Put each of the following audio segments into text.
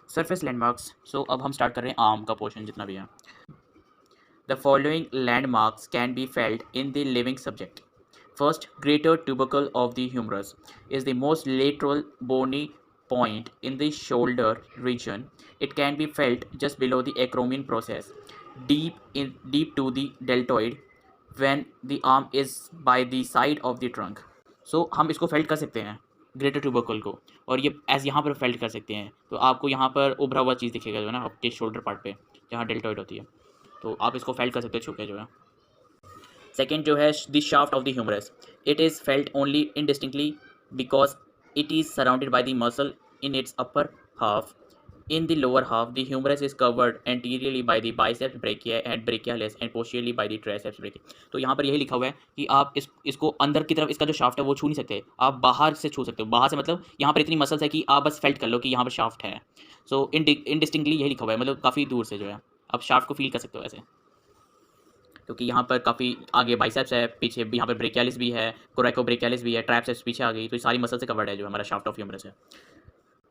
Surface landmarks. सो अब हम start कर रहे हैं आर्म का पोर्शन जितना भी है। The following landmarks can be felt in the living subject. First, greater tubercle of the humerus is the most lateral bony point in the shoulder region. It can be felt just below the acromion process, deep to the deltoid, when the arm is by the side of the trunk. So हम इसको felt कर सकते हैं greater tubercle को, और ये as यहाँ पर फेल्ट कर सकते हैं। तो आपको यहाँ पर उभरा हुआ चीज़ दिखेगा जो है ना आपके शोल्डर पार्ट पे, जहाँ डेल्टॉइड होती है। तो आप इसको फेल्ट कर सकते हो छू के जो है। सेकेंड जो है the shaft of the humerus, it is felt only indistinctly because it is surrounded by the muscle in its upper half. In the lower half, the humerus is covered anteriorly by the biceps brachia and brachialis and posteriorly by the triceps brachia. तो यहाँ पर यही लिखा हुआ है कि आप इसको अंदर की तरफ इसका जो शाफ्ट है वो छू नहीं सकते, आप बाहर से छू सकते हो। बाहर से मतलब यहाँ पर इतनी मसल्स है कि आप बस फेल्ट कर लो कि यहाँ पर शाफ्ट है। सो इनडिस्टिंक्टली यही लिखा हुआ है, मतलब काफ़ी दूर से जो है आप शाफ्ट को फील कर सकते हो ऐसे, क्योंकि यहाँ पर काफ़ी आगे बाइसेप्स है, पीछे यहाँ पर ब्रेकियालिस भी है, कोरेको ब्रेकियालिस भी है, ट्राइसेप्स पीछे आ गई, तो ये सारी मसल से कवर्ड है जो हमारा शाफ्ट ऑफ ह्यूमरस है।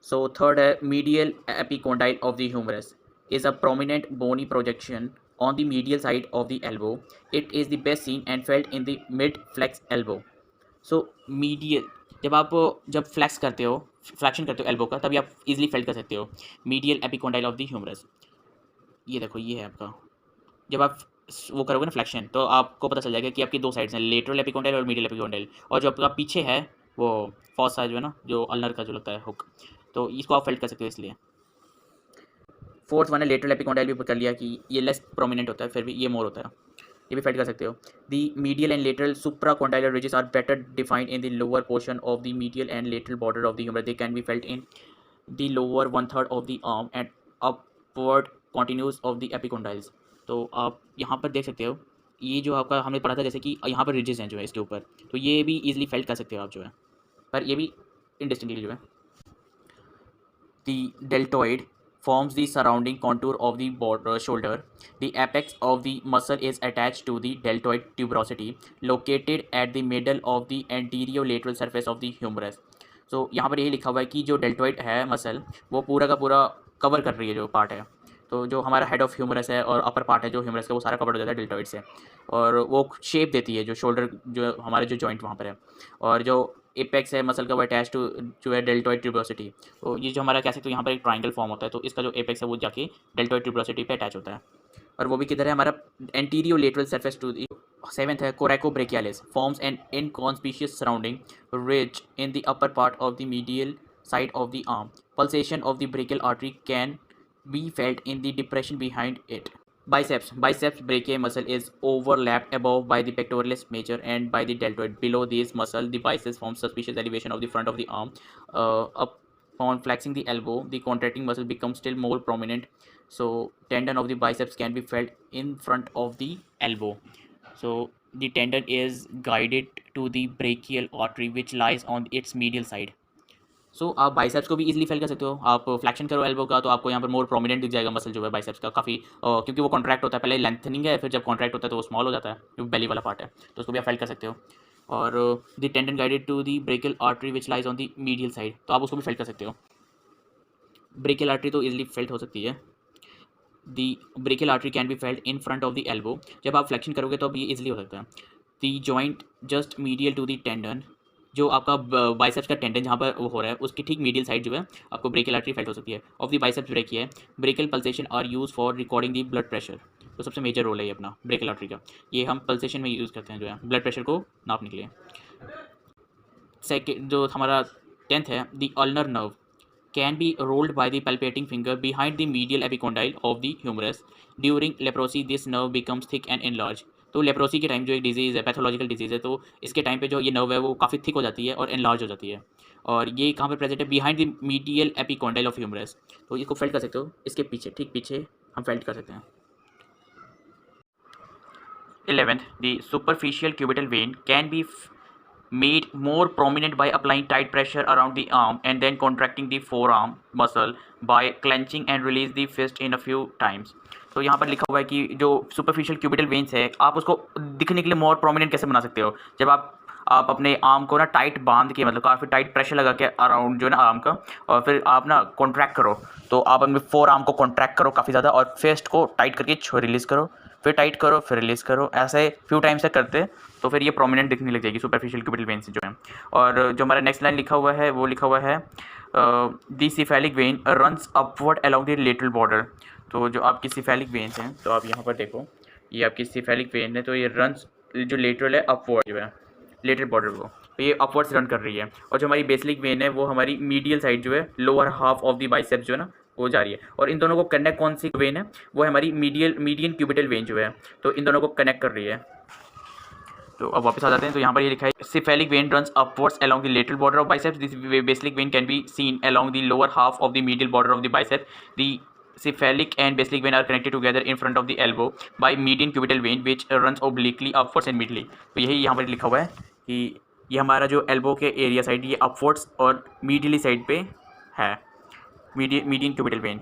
So third है medial epicondyle of the humerus is a prominent bony projection on the medial side of the elbow. It is the best seen and felt in the mid flex elbow. So medial जब flex करते हो, flexion करते हो elbow का, तभी आप easily felt कर सकते हो medial epicondyle of the humerus. ये देखो, ये है आपका। जब आप वो करोगे ना फ्लैक्शन, तो आपको पता चल जाएगा कि आपकी दो साइड्स हैं, लेटरल एपिकोंडाइल और मीडियल एपिकोंडाइल, और जो आपका पीछे है वो फॉसा जो है ना, जो अल्नर का जो लगता है हुक, तो इसको आप फेल्ट कर सकते हो इसलिए। फोर्थ वन है लेटरल एपिकोंडाइल, भी कर लिया कि ये लेस प्रोमिनेंट होता है, फिर भी ये मोर होता है, ये भी फेल्ट कर सकते हो। The medial and lateral supracondylar ridges are better defined in the lower portion of the medial and lateral border of the humerus. They can be felt in the lower 1/3 of the arm and upward continuous of the epicondyles. तो आप यहाँ पर देख सकते हो, ये जो आपका हमने पढ़ा था जैसे कि यहाँ पर रिजेस हैं जो है इसके ऊपर, तो ये भी ईजिली फेल्ट कर सकते हो आप जो है, पर ये भी इंडिस्टिंक्टली जो है। The deltoid forms the surrounding contour of the shoulder. The apex of the muscle is attached to the deltoid tuberosity located at the middle of the anterolateral surface of the humerus. So यहाँ पर यही लिखा हुआ है कि जो deltoid है muscle, वो पूरा का पूरा कवर कर रही है जो पार्ट है। तो जो हमारा हेड ऑफ ह्यूमरस है और अपर पार्ट है जो ह्यूमरस का, वो सारा कवर हो जाता है डेल्टॉइड से, और वो शेप देती है जो शोल्डर, जो हमारे जो जॉइंट वहाँ पर है, और जो एपेक्स है मसल का वो अटैच टू जो है डेल्टॉइड ट्यूबरोसिटी। तो ये जो हमारा कह सकते हो यहाँ पर एक ट्राइंगल फॉर्म होता है, तो इसका जो एपेक्स है वो जाके डेल्टॉइड ट्यूबरोसिटी पे अटैच होता है, और वो भी किधर है हमारा anterolateral surface two. Seventh है coracobrachialis forms an inconspicuous surrounding ridge in the upper part of the medial side of the arm. Pulsation of the brachial artery can be felt in the depression behind it. Biceps brachiae muscle is overlapped above by the pectoralis major and by the deltoid. Below these muscle, the biceps forms suspicious elevation of the front of the arm. Upon flexing the elbow, the contracting muscle becomes still more prominent. So tendon of the biceps can be felt in front of the elbow. So the tendon is guided to the brachial artery which lies on its medial side. सो आप biceps को भी easily fail कर सकते हो। आप flexion करो elbow का, तो आपको यहाँ पर मोर प्रोमिनेंट दिख जाएगा मसल जो है बाइसेप्स का काफ़ी, क्योंकि वो कॉन्ट्रैक्ट होता है, पहले लेंथनिंग है, फिर जब कॉन्ट्रैक्ट होता है तो वो स्मॉल हो जाता है, जो बेली वाला पार्ट है, तो उसको भी आप फेल कर सकते हो। और the tendon guided to the brachial artery which lies on the medial side, तो आप उसको भी फेल कर सकते हो। ब्रेकियल आर्टरी तो इजीली फेल्ट हो सकती है। The brachial artery can be felt in front of the elbow, जब आप फ्लैक्शन करोगे तो अब ये इजीली हो सकता है। The joint just medial to the tendon, जो आपका बाइसेप्स का टेंडन जहाँ पर वो हो रहा है उसकी ठीक मीडियल साइड जो है आपको ब्रेकियल आर्टरी फेल्ट हो सकती है। ऑफ द बाइसेप्स ब्रेकिया है, brachial pulsation are used for recording the blood pressure, तो सबसे मेजर रोल है ये अपना ब्रेकियल आर्टरी का, ये हम पल्सेशन में यूज़ करते हैं जो है ब्लड प्रेशर को नापने के लिए। सेकेंड जो हमारा 10th है, the ulnar nerve can be rolled by the palpating finger behind the medial epicondyle of the humerus. During leprosy, this nerve becomes thick and enlarged. तो लेप्रोसी के टाइम जो एक डिजीज़ है, पैथोलॉजिकल डिजीज़ है, तो इसके time पे जो ये नर्व है वो काफ़ी थिक हो जाती है और एनलार्ज हो जाती है, और ये कहाँ पे प्रेजेंट है, behind the medial epicondyle of humerus. तो इसको फेल्ट कर सकते हो, इसके पीछे, ठीक पीछे हम फेल्ट कर सकते हैं। 11th, the superficial cubital vein can be made more prominent by applying tight pressure around the arm and then contracting the forearm muscle by clenching and release the fist in a few times. तो यहाँ पर लिखा हुआ है कि जो superficial cubital veins है, आप उसको दिखने के लिए मोर प्रोमिनेंट कैसे बना सकते हो, जब आप आप अपने आर्म को ना टाइट बांध के, मतलब काफ़ी टाइट प्रेशर लगा के अराउंड जो है ना आर्म का, और फिर आप ना कॉन्ट्रैक्ट करो। तो आप अपने फोर आर्म को कॉन्ट्रैक्ट करो काफ़ी ज़्यादा, और फिस्ट को टाइट करके रिलीज़ करो, फिर टाइट करो, फिर रिलीज़ करो। ऐसे फ्यू टाइम्स से करते तो फिर ये प्रोमिनेंट दिखने लग जाएगी सुपरफिशियल क्यूबिटल वेन्स जो है। और जो हमारा नेक्स्ट लाइन लिखा हुआ है वो लिखा हुआ है the cephalic vein runs upward along the lateral border. तो जो आपकी सिफेलिक वेन्स हैं, तो आप यहाँ पर देखो, ये आपकी सिफेलिक वेन है, तो ये रन्स जो लेटरल है अपवर्ड जो है लेटरल बॉर्डर को, तो ये अपवर्ड्स रन कर रही है। और जो हमारी बेसिलिक वेन है वो हमारी मीडियल साइड जो है, lower half of the biceps जो है ना वो जा रही है। और इन दोनों को कनेक्ट कौन सी वेन है, वो है हमारी मीडियन क्यूबिटल वेन जो है, तो इन दोनों को कनेक्ट कर रही है। तो अब वापस आ जाते हैं, तो यहाँ पर ये लिखा है cephalic vein runs upwards along the lateral border of biceps. This basilic vein can be seen along the lower half of the medial border of the bicep. The cephalic and basilic vein are connected together in front of the elbow by median cubital vein which runs obliquely upwards and medially. तो यही यहाँ पर लिखा हुआ है कि ये हमारा जो एल्बो के एरिया साइड ये अपवर्ड्स और मीडियली साइड पे है मीडियन क्यूबिटल वेन।